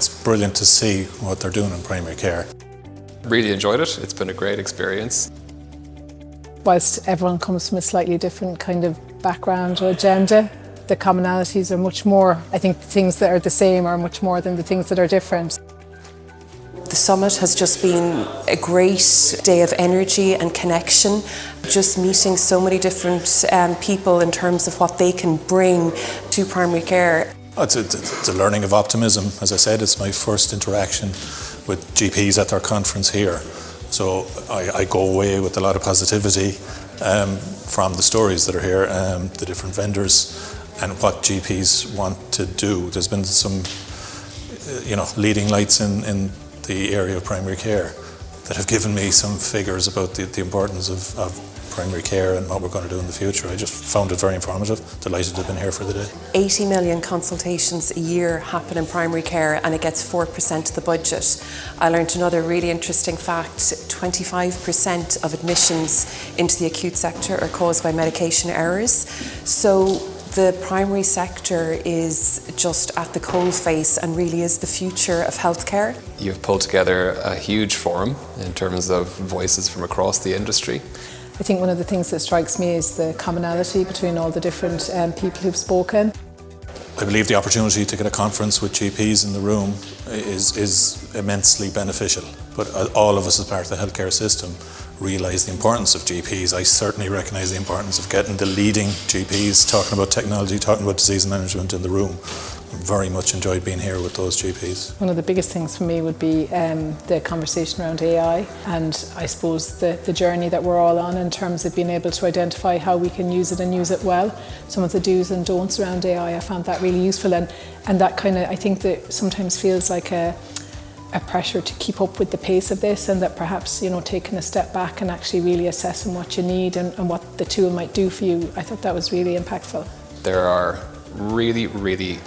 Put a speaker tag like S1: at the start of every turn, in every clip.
S1: it's brilliant to see what they're doing in primary care.
S2: Really enjoyed it. It's been a great experience.
S3: Whilst everyone comes from a slightly different kind of background or agenda, the commonalities are much more. I think the things that are the same are much more than the things that are different.
S4: The summit has just been a great day of energy and connection, just meeting so many different people in terms of what they can bring to primary care.
S1: It's a learning of optimism. As I said, it's my first interaction with GPs at their conference here. So I go away with a lot of positivity from the stories that are here, the different vendors and what GPs want to do. There's been some leading lights in the area of primary care that have given me some figures about the importance of primary care and what we're going to do in the future. I just found it very informative. Delighted to have been here for the day.
S4: 80 million consultations a year happen in primary care and it gets 4% of the budget. I learned another really interesting fact. 25% of admissions into the acute sector are caused by medication errors. So the primary sector is just at the coalface and really is the future of healthcare.
S2: You've pulled together a huge forum in terms of voices from across the industry.
S3: I think one of the things that strikes me is the commonality between all the different people who've spoken.
S1: I believe the opportunity to get a conference with GPs in the room is immensely beneficial. But all of us as part of the healthcare system realise the importance of GPs. I certainly recognise the importance of getting the leading GPs talking about technology, talking about disease management in the room. Very much enjoyed being here with those GPs.
S3: One of the biggest things for me would be the conversation around AI and I suppose the journey that we're all on in terms of being able to identify how we can use it and use it well. Some of the do's and don'ts around AI, I found that really useful and that kind of, I think that sometimes feels like a pressure to keep up with the pace of this and that perhaps, taking a step back and actually really assessing what you need and what the tool might do for you, I thought that was really impactful.
S2: There are really, really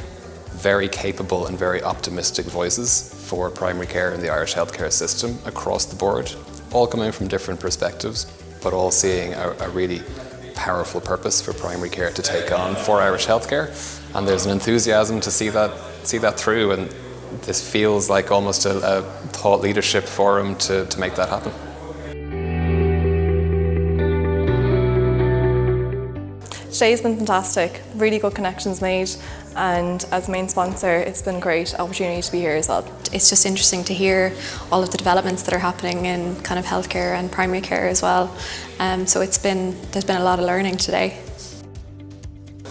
S2: very capable and very optimistic voices for primary care in the Irish healthcare system across the board, all coming from different perspectives, but all seeing a really powerful purpose for primary care to take on for Irish healthcare. And there's an enthusiasm to see that through, and this feels like almost a thought leadership forum to make that happen.
S5: Today's been fantastic, really good connections made, and as main sponsor it's been a great opportunity to be here as well.
S6: It's just interesting to hear all of the developments that are happening in kind of healthcare and primary care as well. So there's been a lot of learning today.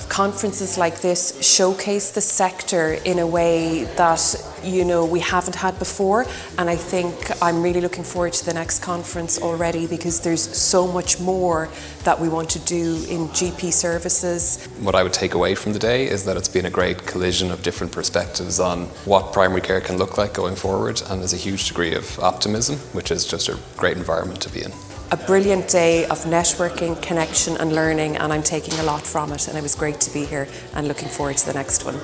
S4: Conferences like this showcase the sector in a way that we haven't had before, and I think I'm really looking forward to the next conference already because there's so much more that we want to do in GP services.
S2: What I would take away from the day is that it's been a great collision of different perspectives on what primary care can look like going forward, and there's a huge degree of optimism, which is just a great environment to be in.
S4: A brilliant day of networking, connection and learning, and I'm taking a lot from it, and it was great to be here and looking forward to the next one.